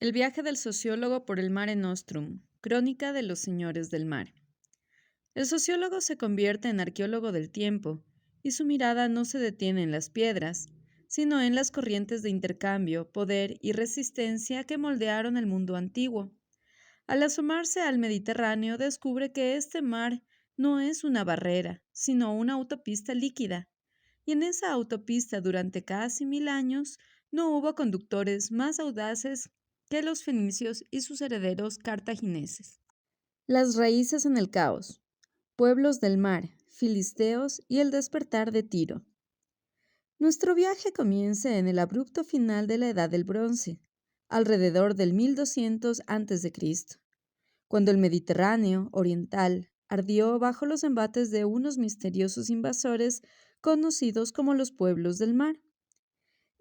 El viaje del sociólogo por el Mare Nostrum, crónica de los señores del mar. El sociólogo se convierte en arqueólogo del tiempo, y su mirada no se detiene en las piedras, sino en las corrientes de intercambio, poder y resistencia que moldearon el mundo antiguo. Al asomarse al Mediterráneo, descubre que este mar no es una barrera, sino una autopista líquida, y en esa autopista durante casi 1000 años no hubo conductores más audaces que los fenicios y sus herederos cartagineses. Las raíces en el caos, pueblos del mar, filisteos y el despertar de Tiro. Nuestro viaje comienza en el abrupto final de la Edad del Bronce, alrededor del 1200 a.C., cuando el Mediterráneo oriental ardió bajo los embates de unos misteriosos invasores conocidos como los pueblos del mar.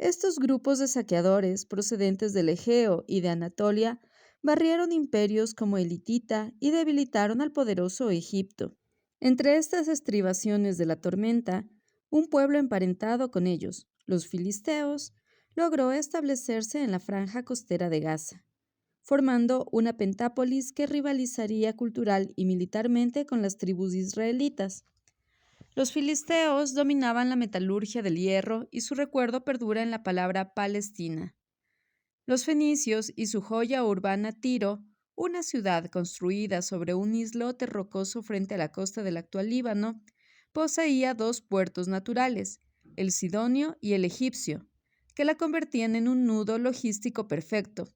Estos grupos de saqueadores procedentes del Egeo y de Anatolia barrieron imperios como el hitita y debilitaron al poderoso Egipto. Entre estas estribaciones de la tormenta, un pueblo emparentado con ellos, los filisteos, logró establecerse en la franja costera de Gaza, formando una pentápolis que rivalizaría cultural y militarmente con las tribus israelitas. Los filisteos dominaban la metalurgia del hierro y su recuerdo perdura en la palabra Palestina. Los fenicios y su joya urbana Tiro, una ciudad construida sobre un islote rocoso frente a la costa del actual Líbano, poseía dos puertos naturales, el sidonio y el egipcio, que la convertían en un nudo logístico perfecto.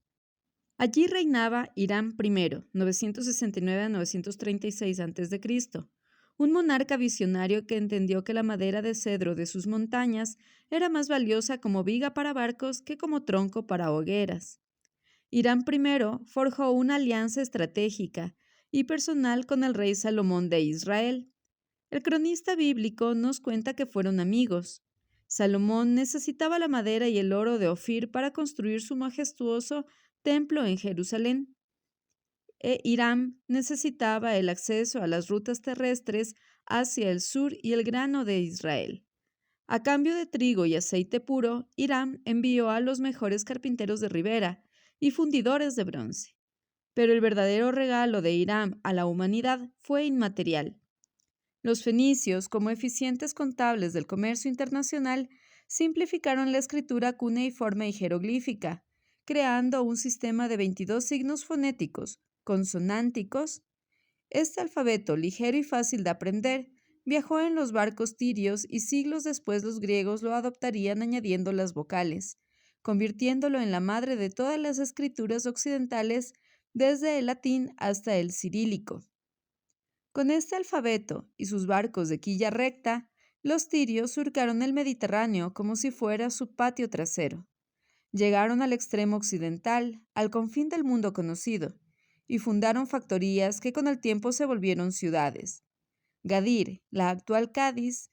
Allí reinaba Hiram I, 969 a 936 a.C., un monarca visionario que entendió que la madera de cedro de sus montañas era más valiosa como viga para barcos que como tronco para hogueras. Hiram I forjó una alianza estratégica y personal con el rey Salomón de Israel. El cronista bíblico nos cuenta que fueron amigos. Salomón necesitaba la madera y el oro de Ofir para construir su majestuoso templo en Jerusalén. Hiram necesitaba el acceso a las rutas terrestres hacia el sur y el grano de Israel. A cambio de trigo y aceite puro, Hiram envió a los mejores carpinteros de Ribera y fundidores de bronce. Pero el verdadero regalo de Hiram a la humanidad fue inmaterial. Los fenicios, como eficientes contables del comercio internacional, simplificaron la escritura cuneiforme y jeroglífica, creando un sistema de 22 signos fonéticos, consonánticos. Este alfabeto, ligero y fácil de aprender, viajó en los barcos tirios y siglos después los griegos lo adoptarían añadiendo las vocales, convirtiéndolo en la madre de todas las escrituras occidentales desde el latín hasta el cirílico. Con este alfabeto y sus barcos de quilla recta, los tirios surcaron el Mediterráneo como si fuera su patio trasero. Llegaron al extremo occidental, al confín del mundo conocido, y fundaron factorías que con el tiempo se volvieron ciudades. Gadir, la actual Cádiz,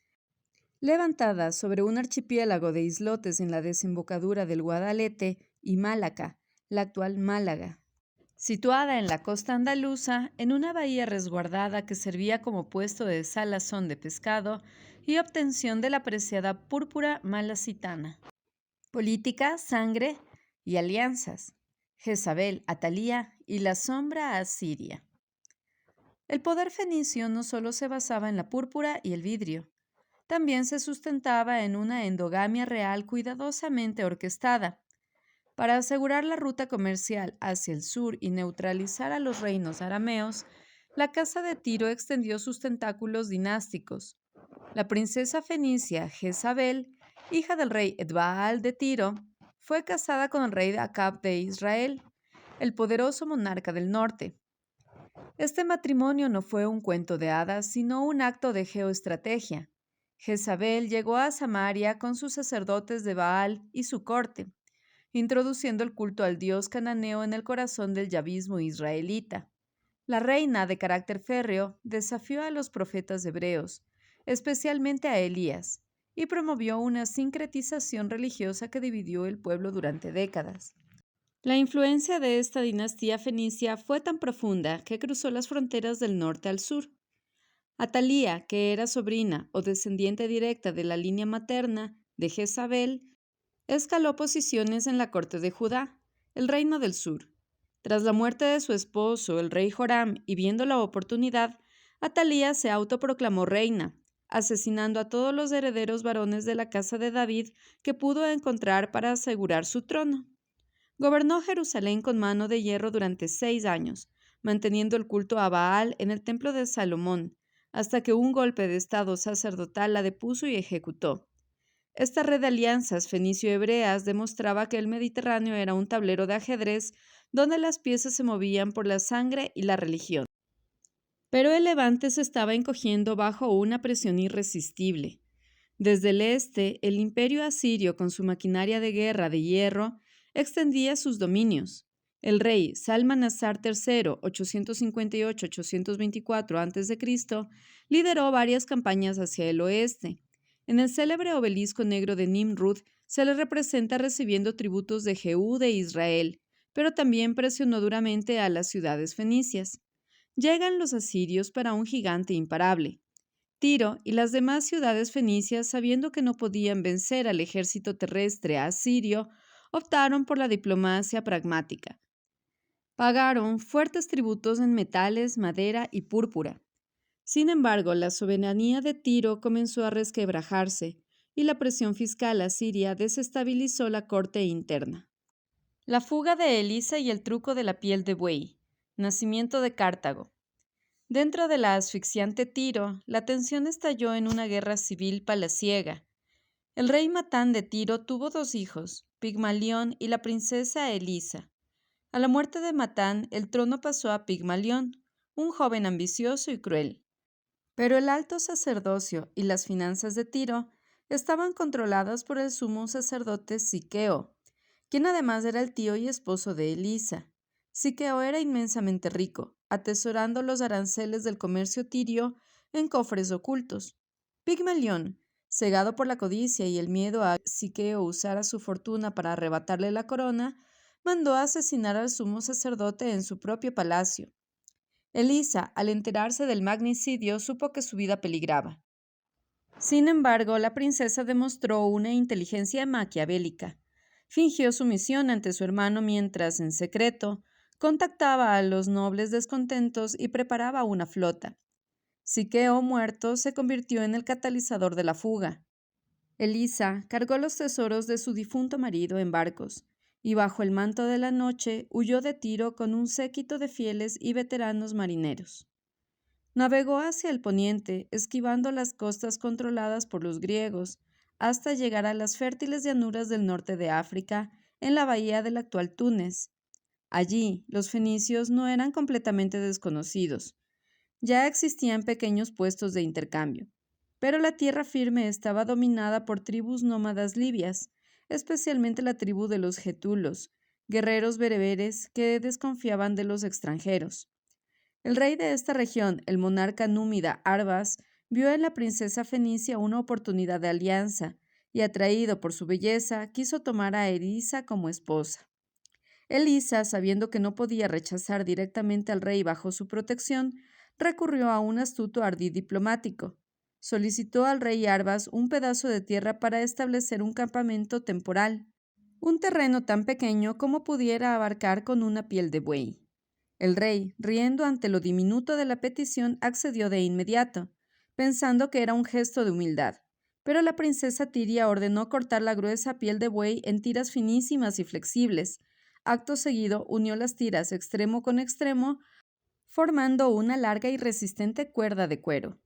levantada sobre un archipiélago de islotes en la desembocadura del Guadalete, y Málaca, la actual Málaga, situada en la costa andaluza, en una bahía resguardada que servía como puesto de salazón de pescado y obtención de la apreciada púrpura malacitana. Política, sangre y alianzas. Jezabel, Atalía y la sombra asiria. El poder fenicio no solo se basaba en la púrpura y el vidrio, también se sustentaba en una endogamia real cuidadosamente orquestada. Para asegurar la ruta comercial hacia el sur y neutralizar a los reinos arameos, la casa de Tiro extendió sus tentáculos dinásticos. La princesa fenicia Jezabel, hija del rey Edbaal de Tiro, fue casada con el rey Acab de Israel, el poderoso monarca del norte. Este matrimonio no fue un cuento de hadas, sino un acto de geoestrategia. Jezabel llegó a Samaria con sus sacerdotes de Baal y su corte, introduciendo el culto al dios cananeo en el corazón del yavismo israelita. La reina, de carácter férreo, desafió a los profetas hebreos, especialmente a Elías, y promovió una sincretización religiosa que dividió el pueblo durante décadas. La influencia de esta dinastía fenicia fue tan profunda que cruzó las fronteras del norte al sur. Atalía, que era sobrina o descendiente directa de la línea materna de Jezabel, escaló posiciones en la corte de Judá, el reino del sur. Tras la muerte de su esposo, el rey Joram, y viendo la oportunidad, Atalía se autoproclamó reina, asesinando a todos los herederos varones de la casa de David que pudo encontrar para asegurar su trono. Gobernó Jerusalén con mano de hierro durante 6 años, manteniendo el culto a Baal en el templo de Salomón, hasta que un golpe de estado sacerdotal la depuso y ejecutó. Esta red de alianzas fenicio-hebreas demostraba que el Mediterráneo era un tablero de ajedrez donde las piezas se movían por la sangre y la religión. Pero el Levante se estaba encogiendo bajo una presión irresistible. Desde el este, el imperio asirio, con su maquinaria de guerra de hierro, extendía sus dominios. El rey Salmanasar III, 858-824 a.C., lideró varias campañas hacia el oeste. En el célebre obelisco negro de Nimrud se le representa recibiendo tributos de Jehú de Israel, pero también presionó duramente a las ciudades fenicias. Llegan los asirios para un gigante imparable. Tiro y las demás ciudades fenicias, sabiendo que no podían vencer al ejército terrestre asirio, optaron por la diplomacia pragmática. Pagaron fuertes tributos en metales, madera y púrpura. Sin embargo, la soberanía de Tiro comenzó a resquebrajarse y la presión fiscal asiria desestabilizó la corte interna. La fuga de Elisa y el truco de la piel de buey. Nacimiento de Cartago. Dentro de la asfixiante Tiro, la tensión estalló en una guerra civil palaciega. El rey Matán de Tiro tuvo 2 hijos, Pigmalión y la princesa Elisa. A la muerte de Matán, el trono pasó a Pigmalión, un joven ambicioso y cruel. Pero el alto sacerdocio y las finanzas de Tiro estaban controladas por el sumo sacerdote Siqueo, quien además era el tío y esposo de Elisa. Siqueo era inmensamente rico, atesorando los aranceles del comercio tirio en cofres ocultos. Pigmalión, cegado por la codicia y el miedo a que Siqueo usara su fortuna para arrebatarle la corona, mandó asesinar al sumo sacerdote en su propio palacio. Elisa, al enterarse del magnicidio, supo que su vida peligraba. Sin embargo, la princesa demostró una inteligencia maquiavélica. Fingió sumisión ante su hermano mientras, en secreto, contactaba a los nobles descontentos y preparaba una flota. Siqueo, muerto, se convirtió en el catalizador de la fuga. Elisa cargó los tesoros de su difunto marido en barcos y bajo el manto de la noche huyó de Tiro con un séquito de fieles y veteranos marineros. Navegó hacia el poniente, esquivando las costas controladas por los griegos, hasta llegar a las fértiles llanuras del norte de África, en la bahía del actual Túnez. Allí, los fenicios no eran completamente desconocidos. Ya existían pequeños puestos de intercambio, pero la tierra firme estaba dominada por tribus nómadas libias, especialmente la tribu de los getulos, guerreros bereberes que desconfiaban de los extranjeros. El rey de esta región, el monarca númida Arbas, vio en la princesa fenicia una oportunidad de alianza y, atraído por su belleza, quiso tomar a Elisa como esposa. Elisa, sabiendo que no podía rechazar directamente al rey bajo su protección, recurrió a un astuto ardid diplomático. Solicitó al rey Arbas un pedazo de tierra para establecer un campamento temporal, un terreno tan pequeño como pudiera abarcar con una piel de buey. El rey, riendo ante lo diminuto de la petición, accedió de inmediato, pensando que era un gesto de humildad. Pero la princesa Tiria ordenó cortar la gruesa piel de buey en tiras finísimas y flexibles. Acto seguido, unió las tiras extremo con extremo, formando una larga y resistente cuerda de cuero.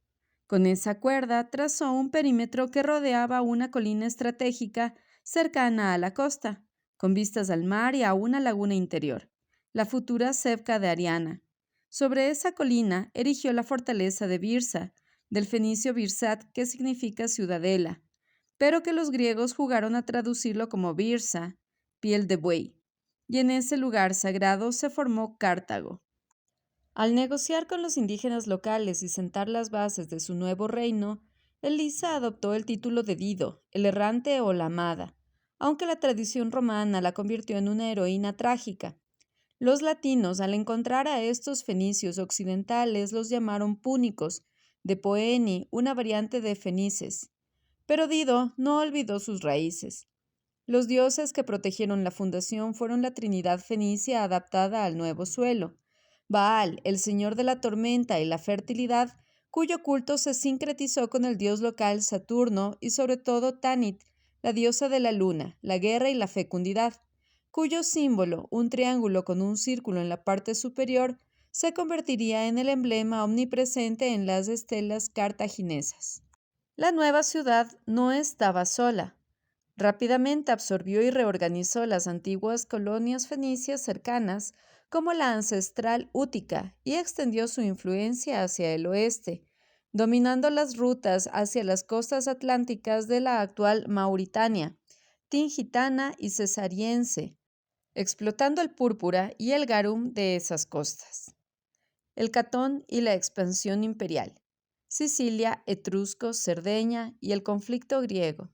Con esa cuerda trazó un perímetro que rodeaba una colina estratégica cercana a la costa, con vistas al mar y a una laguna interior, la futura Sevca de Ariana. Sobre esa colina erigió la fortaleza de Birsa, del fenicio Birsat, que significa ciudadela, pero que los griegos jugaron a traducirlo como Birsa, piel de buey, y en ese lugar sagrado se formó Cartago. Al negociar con los indígenas locales y sentar las bases de su nuevo reino, Elisa adoptó el título de Dido, el errante o la amada, aunque la tradición romana la convirtió en una heroína trágica. Los latinos, al encontrar a estos fenicios occidentales, los llamaron púnicos, de Poeni, una variante de fenices. Pero Dido no olvidó sus raíces. Los dioses que protegieron la fundación fueron la Trinidad fenicia adaptada al nuevo suelo, Baal, el señor de la tormenta y la fertilidad, cuyo culto se sincretizó con el dios local Saturno y sobre todo Tanit, la diosa de la luna, la guerra y la fecundidad, cuyo símbolo, un triángulo con un círculo en la parte superior, se convertiría en el emblema omnipresente en las estelas cartaginesas. La nueva ciudad no estaba sola. Rápidamente absorbió y reorganizó las antiguas colonias fenicias cercanas, como la ancestral Útica, y extendió su influencia hacia el oeste, dominando las rutas hacia las costas atlánticas de la actual Mauritania, tingitana y cesariense, explotando el púrpura y el garum de esas costas. El Catón y la expansión imperial, Sicilia, etruscos, Cerdeña y el conflicto griego.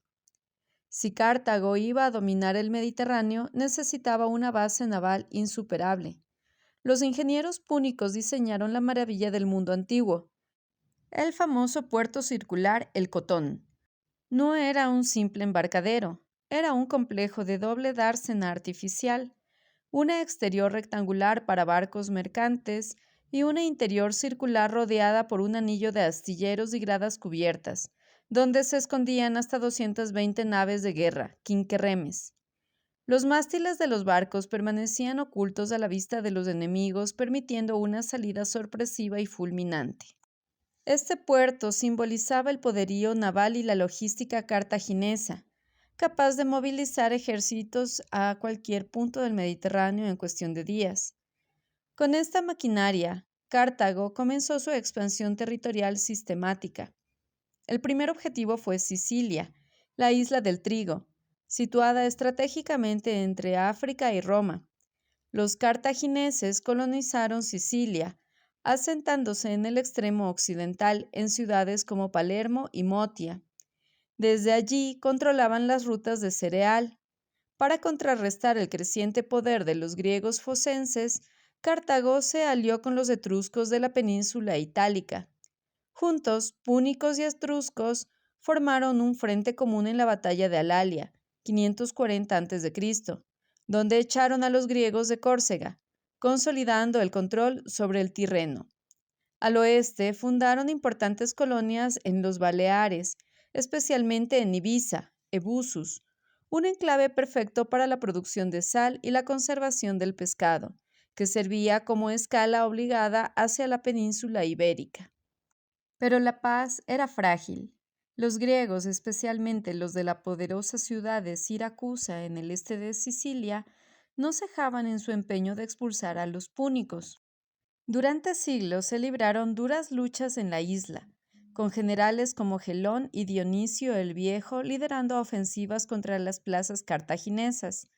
Si Cartago iba a dominar el Mediterráneo, necesitaba una base naval insuperable. Los ingenieros púnicos diseñaron la maravilla del mundo antiguo, el famoso puerto circular El Cotón. No era un simple embarcadero, era un complejo de doble dársena artificial, una exterior rectangular para barcos mercantes y una interior circular rodeada por un anillo de astilleros y gradas cubiertas, donde se escondían hasta 220 naves de guerra, quinquerremes. Los mástiles de los barcos permanecían ocultos a la vista de los enemigos, permitiendo una salida sorpresiva y fulminante. Este puerto simbolizaba el poderío naval y la logística cartaginesa, capaz de movilizar ejércitos a cualquier punto del Mediterráneo en cuestión de días. Con esta maquinaria, Cartago comenzó su expansión territorial sistemática. El primer objetivo fue Sicilia, la isla del trigo, situada estratégicamente entre África y Roma. Los cartagineses colonizaron Sicilia, asentándose en el extremo occidental en ciudades como Palermo y Motia. Desde allí controlaban las rutas de cereal. Para contrarrestar el creciente poder de los griegos focenses, Cartago se alió con los etruscos de la península itálica. Juntos, púnicos y etruscos formaron un frente común en la batalla de Alalia, 540 a.C., donde echaron a los griegos de Córcega, consolidando el control sobre el Tirreno. Al oeste fundaron importantes colonias en los Baleares, especialmente en Ibiza, Ebusus, un enclave perfecto para la producción de sal y la conservación del pescado, que servía como escala obligada hacia la península ibérica. Pero la paz era frágil. Los griegos, especialmente los de la poderosa ciudad de Siracusa en el este de Sicilia, no cejaban en su empeño de expulsar a los púnicos. Durante siglos se libraron duras luchas en la isla, con generales como Gelón y Dionisio el Viejo liderando ofensivas contra las plazas cartaginesas.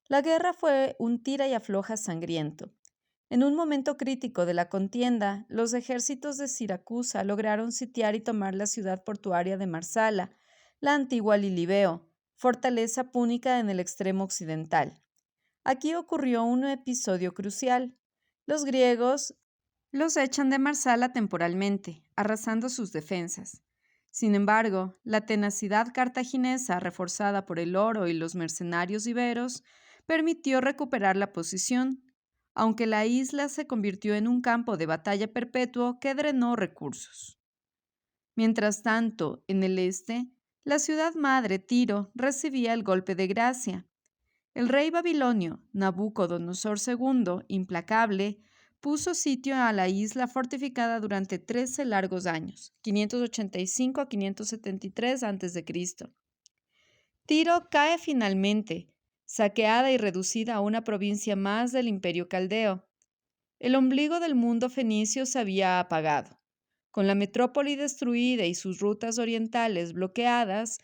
La guerra fue un tira y afloja sangriento. En un momento crítico de la contienda, los ejércitos de Siracusa lograron sitiar y tomar la ciudad portuaria de Marsala, la antigua Lilibeo, fortaleza púnica en el extremo occidental. Aquí ocurrió un episodio crucial. Los griegos los echan de Marsala temporalmente, arrasando sus defensas. Sin embargo, la tenacidad cartaginesa, reforzada por el oro y los mercenarios iberos, permitió recuperar la posición, aunque la isla se convirtió en un campo de batalla perpetuo que drenó recursos. Mientras tanto, en el este, la ciudad madre Tiro recibía el golpe de gracia. El rey babilonio, Nabucodonosor II, implacable, puso sitio a la isla fortificada durante 13 largos años, 585 a 573 a.C. Tiro cae finalmente, saqueada y reducida a una provincia más del imperio caldeo. El ombligo del mundo fenicio se había apagado. Con la metrópoli destruida y sus rutas orientales bloqueadas,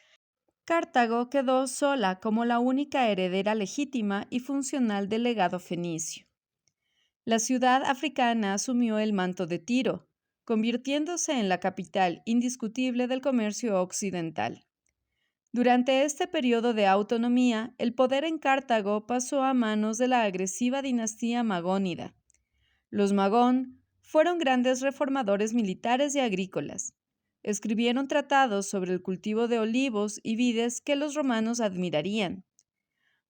Cartago quedó sola como la única heredera legítima y funcional del legado fenicio. La ciudad africana asumió el manto de Tiro, convirtiéndose en la capital indiscutible del comercio occidental. Durante este periodo de autonomía, el poder en Cartago pasó a manos de la agresiva dinastía magónida. Los Magón fueron grandes reformadores militares y agrícolas. Escribieron tratados sobre el cultivo de olivos y vides que los romanos admirarían.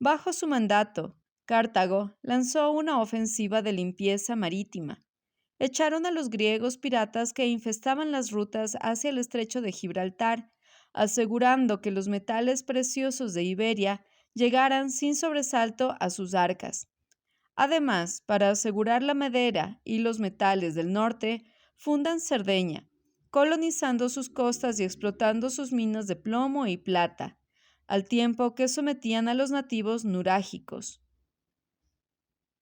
Bajo su mandato, Cartago lanzó una ofensiva de limpieza marítima. Echaron a los griegos piratas que infestaban las rutas hacia el estrecho de Gibraltar, asegurando que los metales preciosos de Iberia llegaran sin sobresalto a sus arcas. Además, para asegurar la madera y los metales del norte, fundan Cerdeña, colonizando sus costas y explotando sus minas de plomo y plata, al tiempo que sometían a los nativos nurágicos.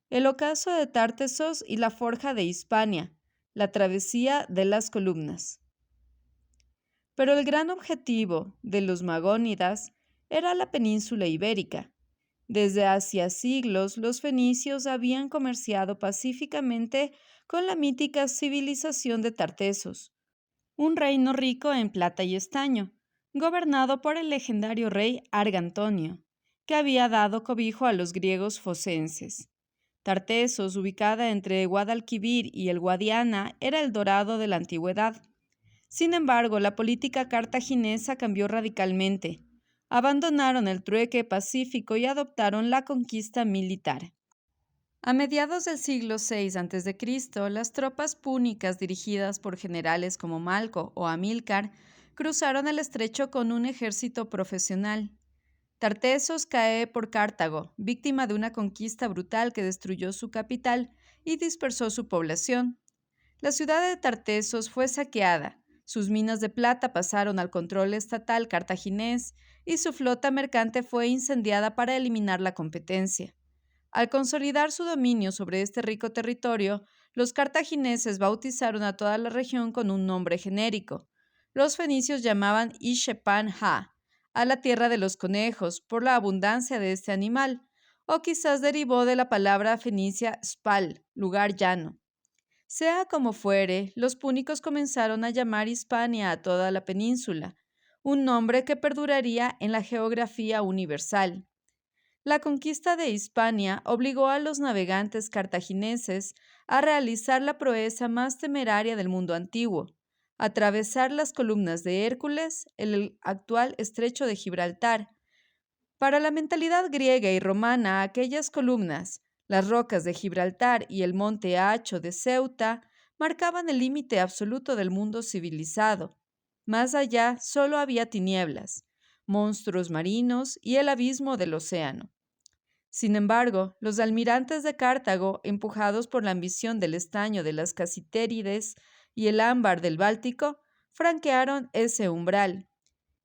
El ocaso de Tártesos y la forja de Hispania, la travesía de las columnas. Pero el gran objetivo de los magónidas era la península ibérica. Desde hacía siglos los fenicios habían comerciado pacíficamente con la mítica civilización de Tartesos, un reino rico en plata y estaño, gobernado por el legendario rey Argantonio, que había dado cobijo a los griegos focenses. Tartesos, ubicada entre Guadalquivir y el Guadiana, era el dorado de la antigüedad. Sin embargo, la política cartaginesa cambió radicalmente. Abandonaron el trueque pacífico y adoptaron la conquista militar. A mediados del siglo VI a.C., las tropas púnicas dirigidas por generales como Malco o Amílcar cruzaron el estrecho con un ejército profesional. Tartesos cae por Cartago, víctima de una conquista brutal que destruyó su capital y dispersó su población. La ciudad de Tartesos fue saqueada, sus minas de plata pasaron al control estatal cartaginés y su flota mercante fue incendiada para eliminar la competencia. Al consolidar su dominio sobre este rico territorio, los cartagineses bautizaron a toda la región con un nombre genérico. Los fenicios llamaban Ishepan-ha, a la tierra de los conejos, por la abundancia de este animal, o quizás derivó de la palabra fenicia spal, lugar llano. Sea como fuere, los púnicos comenzaron a llamar Hispania a toda la península, un nombre que perduraría en la geografía universal. La conquista de Hispania obligó a los navegantes cartagineses a realizar la proeza más temeraria del mundo antiguo, atravesar las columnas de Hércules, el actual estrecho de Gibraltar. Para la mentalidad griega y romana, aquellas columnas, las rocas de Gibraltar y el monte Hacho de Ceuta, marcaban el límite absoluto del mundo civilizado. Más allá solo había tinieblas, monstruos marinos y el abismo del océano. Sin embargo, los almirantes de Cartago, empujados por la ambición del estaño de las Casitérides y el ámbar del Báltico, franquearon ese umbral.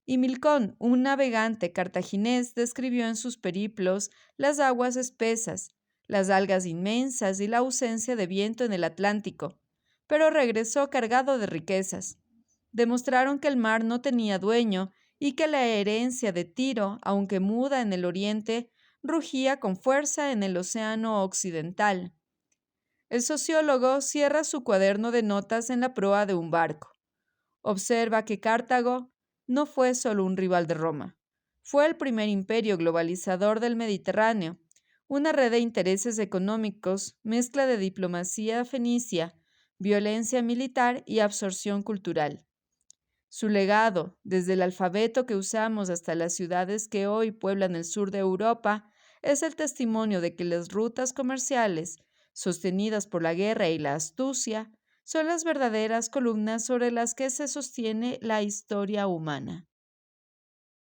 Y Milcón, un navegante cartaginés, describió en sus periplos las aguas espesas, las algas inmensas y la ausencia de viento en el Atlántico, pero regresó cargado de riquezas. Demostraron que el mar no tenía dueño y que la herencia de Tiro, aunque muda en el oriente, rugía con fuerza en el océano occidental. El sociólogo cierra su cuaderno de notas en la proa de un barco. Observa que Cartago no fue solo un rival de Roma, fue el primer imperio globalizador del Mediterráneo, una red de intereses económicos, mezcla de diplomacia fenicia, violencia militar y absorción cultural. Su legado, desde el alfabeto que usamos hasta las ciudades que hoy pueblan el sur de Europa, es el testimonio de que las rutas comerciales, sostenidas por la guerra y la astucia, son las verdaderas columnas sobre las que se sostiene la historia humana.